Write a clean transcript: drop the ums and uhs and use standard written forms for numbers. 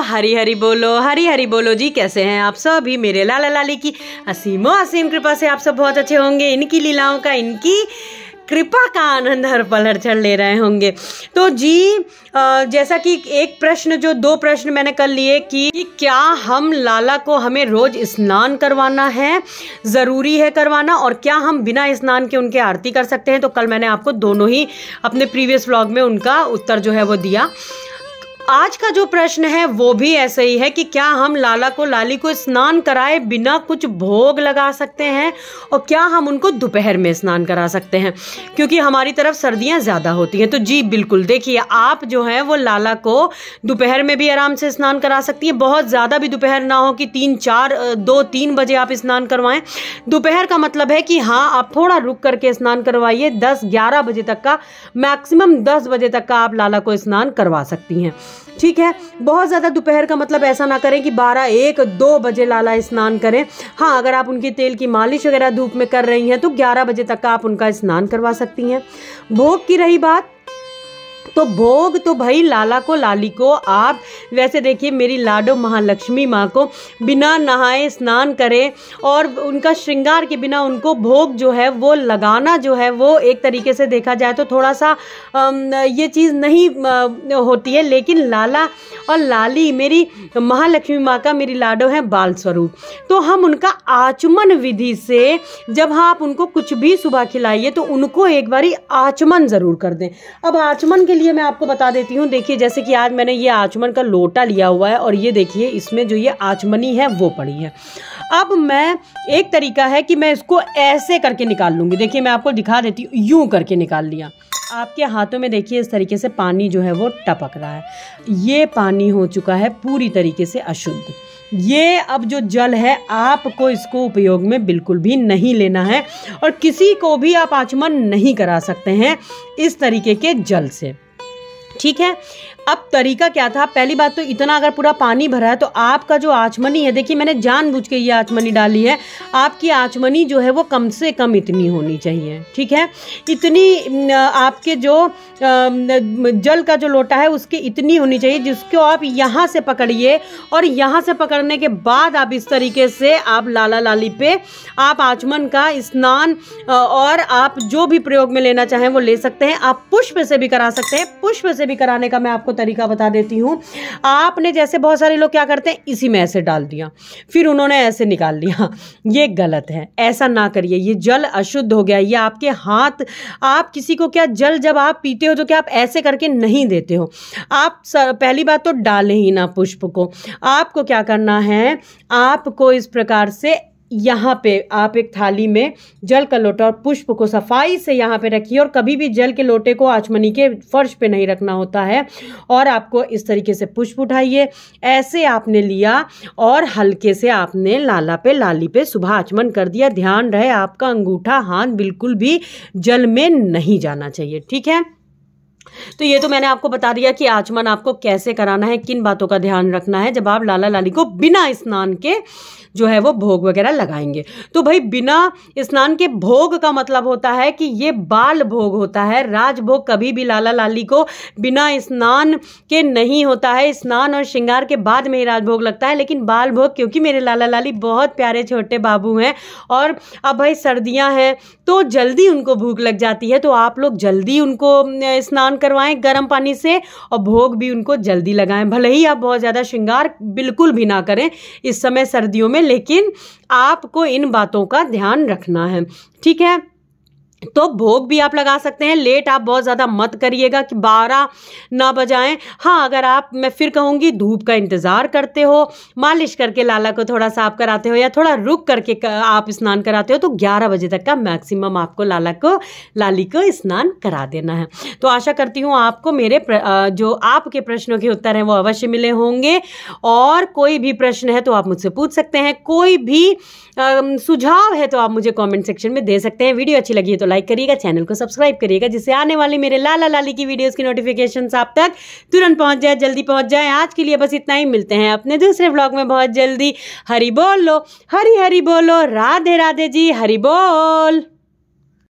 हरी हरी बोलो, हरी हरी बोलो जी। कैसे हैं आप सभी? मेरे लाला लाली की असीमो असीम कृपा से आप सब बहुत अच्छे होंगे। इनकी लीलाओं का, इनकी कृपा का आनंद हर पल हर क्षण ले रहे होंगे। तो जी जैसा कि एक प्रश्न, जो दो प्रश्न मैंने कर लिए कि क्या हम लाला को हमें रोज स्नान करवाना है, ज़रूरी है करवाना, और क्या हम बिना स्नान के उनके आरती कर सकते हैं। तो कल मैंने आपको दोनों ही अपने प्रीवियस व्लॉग में उनका उत्तर जो है वो दिया। आज का जो प्रश्न है वो भी ऐसा ही है कि क्या हम लाला को, लाली को स्नान कराए बिना कुछ भोग लगा सकते हैं, और क्या हम उनको दोपहर में स्नान करा सकते हैं, क्योंकि हमारी तरफ सर्दियां ज़्यादा होती हैं। तो जी बिल्कुल, देखिए आप जो है वो लाला को दोपहर में भी आराम से स्नान करा सकती हैं। बहुत ज़्यादा भी दोपहर ना हो कि 2-3 बजे आप स्नान करवाएं। दोपहर का मतलब है कि हाँ, आप थोड़ा रुक करके स्नान करवाइए। 10-11 बजे तक का, मैक्सिमम 10 बजे तक का आप लाला को स्नान करवा सकती हैं। ठीक है, बहुत ज़्यादा दोपहर का मतलब ऐसा ना करें कि 12-1-2 बजे लाला स्नान करें। हाँ, अगर आप उनकी तेल की मालिश वगैरह धूप में कर रही हैं तो 11 बजे तक का आप उनका स्नान करवा सकती हैं। भोग की रही बात, तो भोग तो भाई लाला को, लाली को आप वैसे देखिए, मेरी लाडो महालक्ष्मी माँ को बिना नहाए स्नान करें और उनका श्रृंगार के बिना उनको भोग जो है वो लगाना जो है वो एक तरीके से देखा जाए तो थोड़ा सा ये चीज़ नहीं होती है। लेकिन लाला और लाली मेरी महालक्ष्मी माँ का, मेरी लाडो है बाल स्वरूप, तो हम उनका आचमन विधि से, जब आप उनको कुछ भी सुबह खिलाइए तो उनको एक बारी आचमन ज़रूर कर दें। अब आचमन के लिए मैं आपको बता देती हूँ। देखिए, जैसे कि आज मैंने ये आचमन का लोटा लिया हुआ है और ये देखिए इसमें जो ये आचमनी है वो पड़ी है। अब मैं, एक तरीका है कि मैं इसको ऐसे करके निकाल लूँगी। देखिए मैं आपको दिखा देती हूँ, यूँ करके निकाल लिया। आपके हाथों में देखिए इस तरीके से पानी जो है वो टपक रहा है। ये पानी हो चुका है पूरी तरीके से अशुद्ध। ये अब जो जल है, आपको इसको उपयोग में बिल्कुल भी नहीं लेना है और किसी को भी आप आचमन नहीं करा सकते हैं इस तरीके के जल से। ठीक है, अब तरीका क्या था? पहली बात तो इतना अगर पूरा पानी भरा है तो आपका जो आचमनी है, देखिए मैंने जानबूझ के ये आचमनी डाली है, आपकी आचमनी जो है वो कम से कम इतनी होनी चाहिए। ठीक है, इतनी आपके जो जल का जो लोटा है उसके इतनी होनी चाहिए, जिसको आप यहाँ से पकड़िए और यहाँ से पकड़ने के बाद आप इस तरीके से आप लाला लाली पे आप आचमन का स्नान और आप जो भी प्रयोग में लेना चाहें वो ले सकते हैं। आप पुष्प से भी करा सकते हैं। पुष्प से भी कराने का मैं आपको तरीका बता देती हूँ। आपने, जैसे बहुत सारे लोग क्या करते हैं, इसी में ऐसे डाल दिया फिर उन्होंने ऐसे निकाल लिया, ये गलत है। ऐसा ना करिए, ये जल अशुद्ध हो गया। ये आपके हाथ, आप किसी को क्या जल जब आप पीते हो तो क्या आप ऐसे करके नहीं देते हो। आप पहली बात तो डालें ही ना पुष्प को। आपको क्या करना है, आपको इस प्रकार से यहाँ पे आप एक थाली में जल का लोटा और पुष्प को सफाई से यहाँ पे रखिए, और कभी भी जल के लोटे को आचमनी के फर्श पे नहीं रखना होता है। और आपको इस तरीके से पुष्प उठाइए, ऐसे आपने लिया और हल्के से आपने लाला पे, लाली पे सुबह आचमन कर दिया। ध्यान रहे आपका अंगूठा हाथ बिल्कुल भी जल में नहीं जाना चाहिए। ठीक है, तो ये तो मैंने आपको बता दिया कि आचमन आपको कैसे कराना है, किन बातों का ध्यान रखना है जब आप लाला लाली को बिना स्नान के जो है वो भोग वगैरह लगाएंगे। तो भाई बिना स्नान के भोग का मतलब होता है कि ये बाल भोग होता है। राजभोग कभी भी लाला लाली को बिना स्नान के नहीं होता है। स्नान और श्रृंगार के बाद में ही राजभोग लगता है। लेकिन बाल भोग, क्योंकि मेरे लाला लाली बहुत प्यारे छोटे बाबू हैं और अब भाई सर्दियां हैं तो जल्दी उनको भूख लग जाती है, तो आप लोग जल्दी उनको स्नान करवाएं गर्म पानी से और भोग भी उनको जल्दी लगाएं। भले ही आप बहुत ज़्यादा श्रृंगार बिल्कुल भी ना करें इस समय सर्दियों में, लेकिन आपको इन बातों का ध्यान रखना है। ठीक है, तो भोग भी आप लगा सकते हैं। लेट आप बहुत ज़्यादा मत करिएगा कि 12 ना बजाएं। हाँ, अगर आप, मैं फिर कहूँगी, धूप का इंतज़ार करते हो, मालिश करके लाला को थोड़ा साफ कराते हो या थोड़ा रुक करके आप स्नान कराते हो, तो 11 बजे तक का मैक्सिमम आपको लाला को, लाली को स्नान करा देना है। तो आशा करती हूँ आपको मेरे जो आपके प्रश्नों के उत्तर हैं वो अवश्य मिले होंगे। और कोई भी प्रश्न है तो आप मुझसे पूछ सकते हैं। कोई भी सुझाव है तो आप मुझे कमेंट सेक्शन में दे सकते हैं। वीडियो अच्छी लगी है तो लाइक करिएगा, चैनल को सब्सक्राइब करिएगा, जिससे आने वाली मेरे लाला लाली की वीडियोस की नोटिफिकेशंस आप तक तुरंत पहुंच जाए, जल्दी पहुंच जाए। आज के लिए बस इतना ही, मिलते हैं अपने दूसरे व्लॉग में बहुत जल्दी। हरि बोलो, हरि हरि बोलो, राधे राधे जी, हरि बोल।